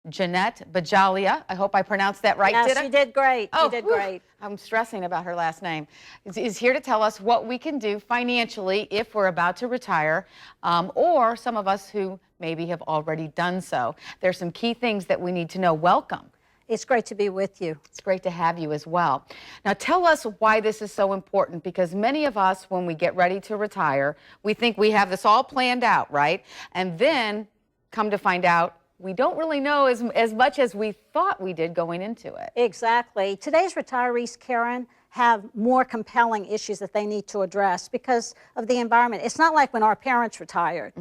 Jeannette Bajalia. I hope I pronounced that right, yes, did I? you did great. Oh, you did great. I'm stressing about her last name. Is here to tell us what we can do financially if we're about to retire, or some of us who maybe have already done so. There's some key things that we need to know. Welcome. It's great to be with you. It's great to have you as well. Now tell us why this is so important, because many of us, when we get ready to retire, we think we have this all planned out, right? And then come to find out we don't really know as much as we thought we did going into it. Exactly. Today's retirees, Karen, have more compelling issues that they need to address because of the environment. It's not like when our parents retired.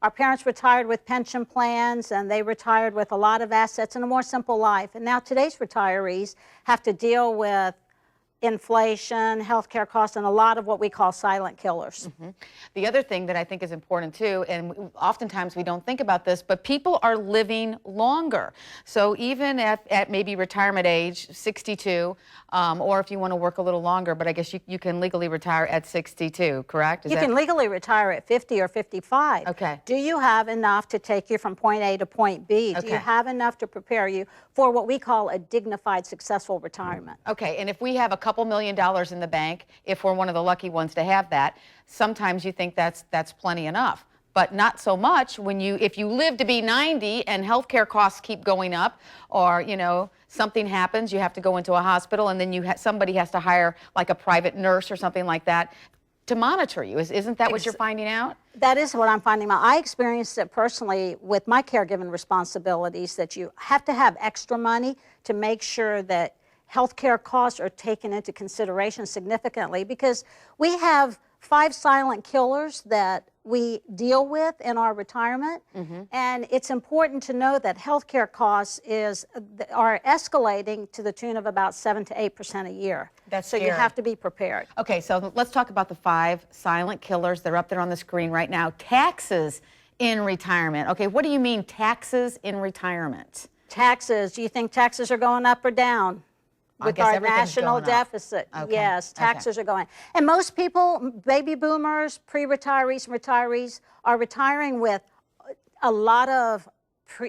Our parents retired with pension plans, and they retired with a lot of assets and a more simple life. And now today's retirees have to deal with inflation, healthcare costs, and a lot of what we call silent killers. The other thing that I think is important too, and oftentimes we don't think about this, but people are living longer. So even at maybe retirement age, 62, or if you want to work a little longer, but I guess you can legally retire at 62, correct? You can legally retire at 50 or 55. Okay. Do you have enough to take you from point A to point B? Do you have enough to prepare you for what we call a dignified, successful retirement? Okay, and if we have a couple $2 million in the bank, if we're one of the lucky ones to have that, sometimes you think that's plenty enough. But not so much when if you live to be 90 and healthcare costs keep going up, or something happens, you have to go into a hospital, and then somebody has to hire like a private nurse or something like that to monitor you. Isn't that what you're finding out? That is what I'm finding out. I experienced it personally with my caregiving responsibilities, that you have to have extra money to make sure that healthcare costs are taken into consideration significantly, because we have 5 silent killers that we deal with in our retirement, and it's important to know that healthcare costs are escalating to the tune of about 7 to 8% a year. That's so scary. You have to be prepared. Okay, so let's talk about the 5 silent killers. They're up there on the screen right now. Taxes in retirement. Okay, what do you mean taxes in retirement? Taxes. Do you think taxes are going up or down? With our national deficit. Yes, taxes are going. And most people, baby boomers, pre-retirees, and retirees, are retiring with a lot of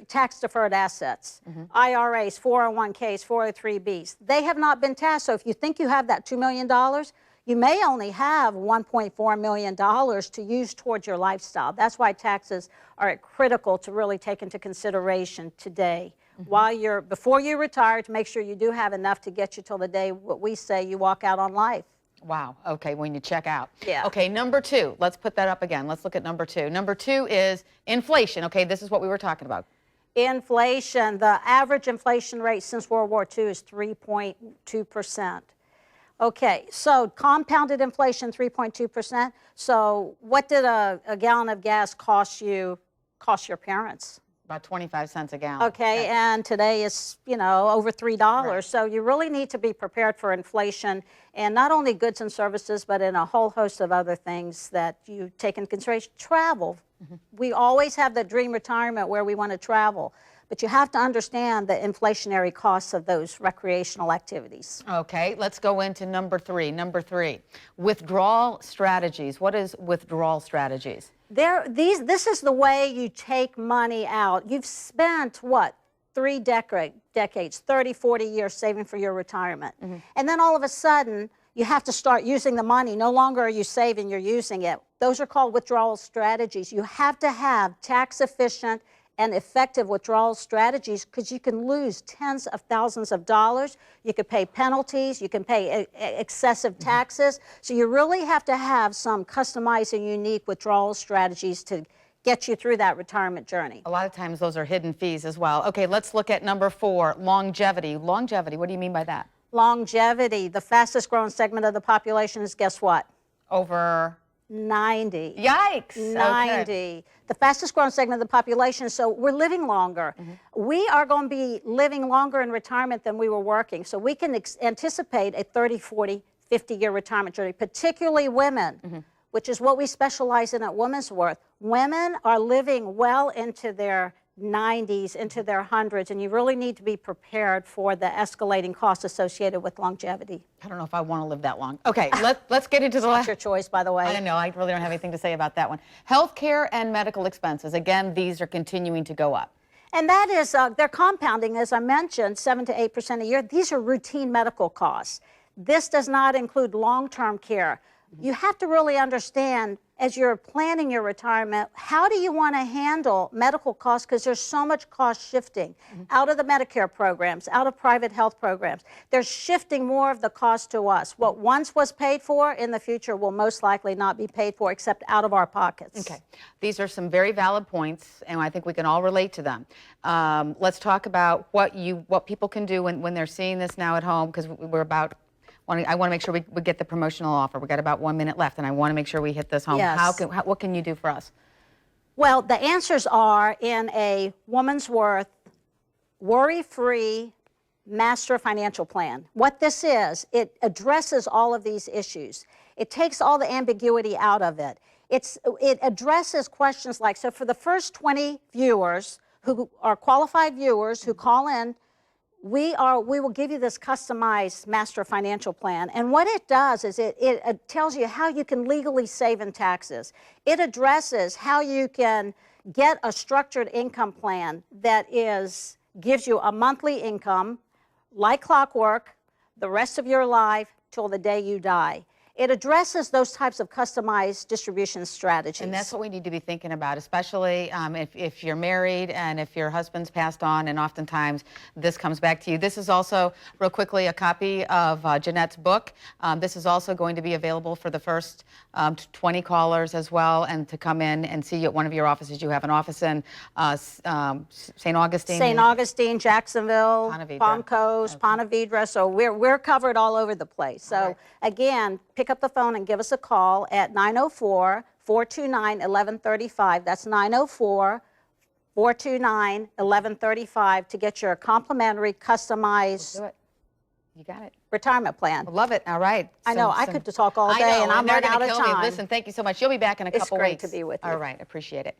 tax-deferred assets. IRAs, 401ks, 403bs. They have not been taxed. So if you think you have that $2 million, you may only have $1.4 million to use towards your lifestyle. That's why taxes are critical to really take into consideration today. Before you retire, to make sure you do have enough to get you till the day, what we say, you walk out on life. Wow. Okay, when you check out. Yeah. Okay, number 2. Let's put that up again. Let's look at number 2. Number 2 is inflation. Okay, this is what we were talking about. Inflation. The average inflation rate since World War II is 3.2%. Okay, so compounded inflation, 3.2%. So what did a gallon of gas cost your parents? About 25 cents a gallon. Okay, and today is, over $3. Right. So you really need to be prepared for inflation, and not only goods and services, but in a whole host of other things that you take into consideration. Travel. We always have the dream retirement where we want to travel, but you have to understand the inflationary costs of those recreational activities. Okay, let's go into number 3. Number 3, withdrawal strategies. What is withdrawal strategies? This is the way you take money out. You've spent, what, 3 decades, 30, 40 years saving for your retirement. And then all of a sudden, you have to start using the money. No longer are you saving, you're using it. Those are called withdrawal strategies. You have to have tax-efficient and effective withdrawal strategies, because you can lose tens of thousands of dollars. You could pay penalties, you can pay excessive taxes. So you really have to have some customized and unique withdrawal strategies to get you through that retirement journey. A lot of times those are hidden fees as well. Okay, let's look at number 4, longevity. Longevity, what do you mean by that? Longevity, the fastest growing segment of the population is, guess what? Over 90. Yikes. 90. Okay. The fastest growing segment of the population, so we're living longer. We are going to be living longer in retirement than we were working. So we can anticipate a 30, 40, 50-year retirement journey, particularly women, which is what we specialize in at WomansWorth. Women are living well into their 90s, into their hundreds, and you really need to be prepared for the escalating costs associated with longevity. I don't know if I want to live that long. Okay, let's get into the last. Your choice, by the way. I don't know. I really don't have anything to say about that one. Healthcare and medical expenses. Again, these are continuing to go up. And that is, they're compounding, as I mentioned, 7 to 8% a year. These are routine medical costs. This does not include long-term care. You have to really understand, as you're planning your retirement, how do you want to handle medical costs, because there's so much cost shifting out of the Medicare programs, out of private health programs. They're shifting more of the cost to us. What once was paid for in the future will most likely not be paid for except out of our pockets. Okay. These are some very valid points, and I think we can all relate to them. Let's talk about what people can do when they're seeing this now at home, because we're about I want to make sure we get the promotional offer. We've got about 1 minute left, and I want to make sure we hit this home. Yes. What can you do for us? Well, the answers are in a Woman's Worth worry-free master financial plan. What this is, it addresses all of these issues. It takes all the ambiguity out of it. It addresses questions like, so for the first 20 viewers who are qualified viewers who call in, we will give you this customized master financial plan. And what it does is it tells you how you can legally save in taxes. It addresses how you can get a structured income plan that gives you a monthly income, like clockwork, the rest of your life till the day you die. It addresses those types of customized distribution strategies. And that's what we need to be thinking about, especially if you're married and if your husband's passed on, and oftentimes this comes back to you. This is also, real quickly, a copy of Jeanette's book. This is also going to be available for the first 20 callers as well, and to come in and see you at one of your offices. You have an office in St. Augustine. St. Augustine, Jacksonville, Palm Coast, okay. Ponte Vedra. So we're covered all over the place. So again, pick up the phone and give us a call at 904-429-1135. That's 904-429-1135 to get your complimentary, customized Do it. You got it. retirement plan. Love it. All right. I know. I could talk all day, and I'm running out of time. Listen, thank you so much. You'll be back in a couple weeks. It's great to be with you. All right. Appreciate it.